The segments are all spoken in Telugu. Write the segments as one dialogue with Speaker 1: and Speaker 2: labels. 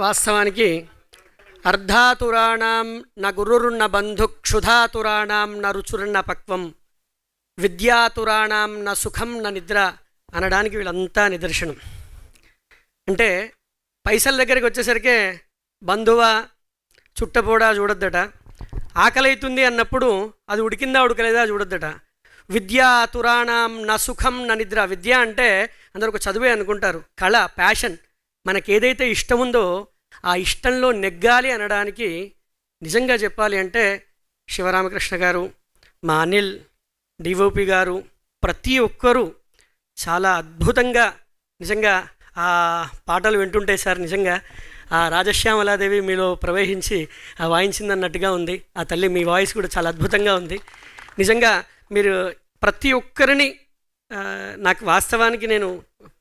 Speaker 1: వాస్తవానికి అర్ధాతురాణం న గురుర్న బంధు క్షుధాతురాణం న రుచుర్న పక్వం విద్యాతురాణం న సుఖం న నిద్ర అనడానికి వీళ్ళంతా నిదర్శనం. అంటే పైసల దగ్గరికి వచ్చేసరికి బంధువా చుట్టపోడా చూడొద్దట, ఆకలి అవుతుంది అన్నప్పుడు అది ఉడికిందా ఉడకలేదా చూడొద్దట. విద్యాతురాణం న సుఖం న నిద్ర. విద్య అంటే అందరూ ఒక చదువే అనుకుంటారు, కళ, ప్యాషన్. మనకి ఏదైతే ఇష్టం ఉందో ఆ ఇష్టంలో నెగ్గాలి అనడానికి నిజంగా చెప్పాలి అంటే శివరామకృష్ణ గారు, మా అనిల్, డిఓపి గారు, ప్రతి ఒక్కరూ చాలా అద్భుతంగా నిజంగా ఆ పాటలు వింటుంటే సార్ నిజంగా ఆ రాజశ్యామలాదేవి మీలో ప్రవహించి ఆ వాయించిందన్నట్టుగా ఉంది. ఆ తల్లి మీ వాయిస్ కూడా చాలా అద్భుతంగా ఉంది. నిజంగా మీరు ప్రతి ఒక్కరిని నాకు వాస్తవానికి నేను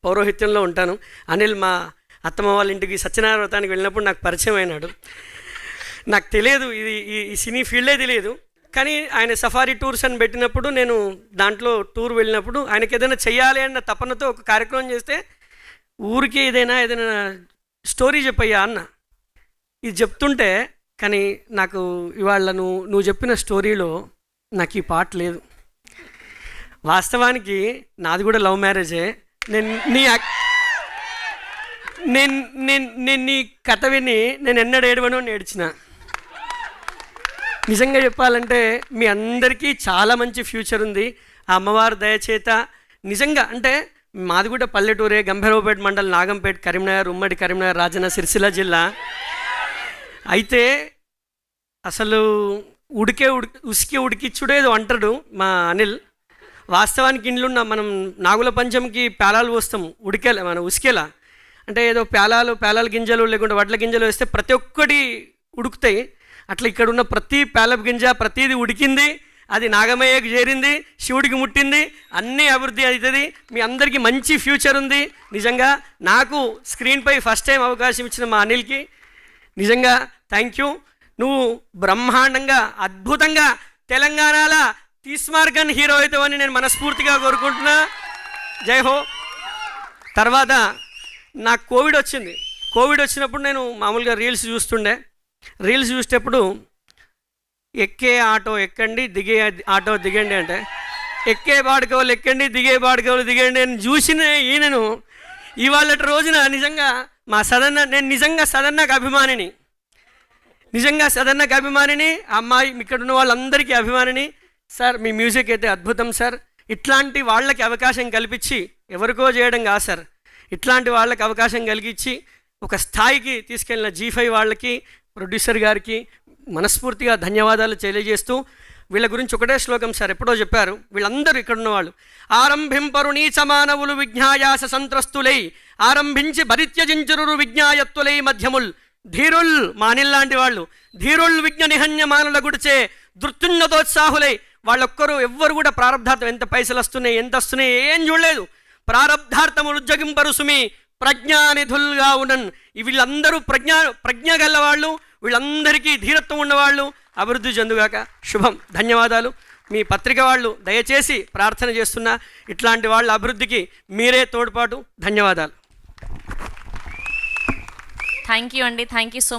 Speaker 1: పౌరోహిత్యంలో ఉంటాను. అనిల్ మా అత్తమ్మ వాళ్ళ ఇంటికి సత్యనారాయణ వ్రతానికి వెళ్ళినప్పుడు నాకు పరిచయం అయినాడు. నాకు తెలియదు, ఈ సినీ ఫీల్డే తెలియదు. కానీ ఆయన సఫారీ టూర్స్ అని పెట్టినప్పుడు నేను దాంట్లో టూర్ వెళ్ళినప్పుడు ఆయనకి ఏదైనా చెయ్యాలి అన్న తపనతో ఒక కార్యక్రమం చేస్తే ఊరికి ఏదైనా స్టోరీ చెప్పయ్యా అన్న. ఇది చెప్తుంటే కానీ నాకు ఇవాళ నువ్వు చెప్పిన స్టోరీలో నాకు ఈ పాట లేదు. వాస్తవానికి నాది కూడా లవ్ మ్యారేజే. నేను నీ కథ విని నేను ఎన్నడూ ఏడవను ఏడ్చిన. నిజంగా చెప్పాలంటే మీ అందరికీ చాలా మంచి ఫ్యూచర్ ఉంది ఆ అమ్మవారి దయచేత. నిజంగా అంటే మాది కూడా పల్లెటూరే, గంభీరవపేట మండలం, నాగంపేట, కరీంనగర్, ఉమ్మడి కరీంనగర్, రాజన్న సిరిసిల్ల జిల్లా. అయితే అసలు ఉసికి ఉడికిచ్చుడేదో అంటాడు మా అనిల్. వాస్తవానికి ఇండ్లున్న మనం నాగుల పంచంకి పేలాలు పోస్తాం ఉడికేలా, మన ఉసికేలా అంటే ఏదో పేలాల గింజలు లేకుంటే వడ్ల గింజలు వేస్తే ప్రతి ఒక్కటి ఉడుకుతాయి. అట్లా ఇక్కడ ఉన్న ప్రతి పేలపు గింజ ప్రతిదీ ఉడికింది, అది నాగమయ్యకు చేరింది, శివుడికి ముట్టింది, అన్నీ అభివృద్ధి అవుతుంది. మీ అందరికీ మంచి ఫ్యూచర్ ఉంది. నిజంగా నాకు స్క్రీన్పై ఫస్ట్ టైం అవకాశం ఇచ్చిన మా అనిల్కి నిజంగా థ్యాంక్ యూ. నువ్వు బ్రహ్మాండంగా అద్భుతంగా తెలంగాణలో తీస్మార్గన్ హీరో అవుతావని నేను మనస్ఫూర్తిగా కోరుకుంటున్నా. జై హో. తర్వాత నాకు కోవిడ్ వచ్చింది. కోవిడ్ వచ్చినప్పుడు నేను మామూలుగా రీల్స్ చూసేటప్పుడు ఎక్కే ఆటో ఎక్కండి, దిగే ఆటో దిగండి అంటే ఎక్కే బాడుకోవాలి ఎక్కండి, దిగే బాడుకోవాలి దిగండి అని చూసిన ఈయనను ఇవాళ రోజున నిజంగా నేను నిజంగా సదన్నకు అభిమానిని, అమ్మాయి ఇక్కడ ఉన్న వాళ్ళందరికీ అభిమానిని. సార్ మీ మ్యూజిక్ అయితే అద్భుతం సార్. ఇట్లాంటి వాళ్ళకి అవకాశం కల్పించి ఎవరికో చేయడం కాదు సార్, ఇట్లాంటి వాళ్ళకి అవకాశం కలిగించి ఒక స్థాయికి తీసుకెళ్ళిన G5 వాళ్ళకి, ప్రొడ్యూసర్ గారికి మనస్ఫూర్తిగా ధన్యవాదాలు తెలియజేస్తూ, వీళ్ళ గురించి ఒకటే శ్లోకం సార్ ఎప్పుడో చెప్పారు. వీళ్ళందరూ ఇక్కడ ఉన్నవాళ్ళు ఆరంభింపరు నీచ మానవులు విజ్ఞాయాస సంత్రస్తులై ఆరంభించి భరిత్యజించురు విజ్ఞాయత్తులై మధ్యముల్ ధీరుల్ మా అనిల్ లాంటి వాళ్ళు ధీరుల్ విజ్ఞ నిహన్య మానుల గుడిచే దృత్యున్నతోత్సాహులై వాళ్ళొక్కరు ఎవ్వరు కూడా ప్రారంధార్థం ఎంత పైసలు వస్తున్నాయి ఎంత వస్తున్నాయి ఏం చూడలేదు. ప్రారంధార్థములు ఉజ్జగింపరు సుమి ప్రజ్ఞానిధులుగా ఉండన్. వీళ్ళందరూ ప్రజ్ఞ గల్లవాళ్ళు, వీళ్ళందరికీ ధీరత్వం ఉన్నవాళ్ళు. అభివృద్ధి చెందుగాక. శుభం. ధన్యవాదాలు. మీ పత్రిక వాళ్ళు దయచేసి ప్రార్థన చేస్తున్నా ఇట్లాంటి వాళ్ళ అభివృద్ధికి మీరే తోడ్పాటు. ధన్యవాదాలు.
Speaker 2: థ్యాంక్ యూ అండి. Thank you so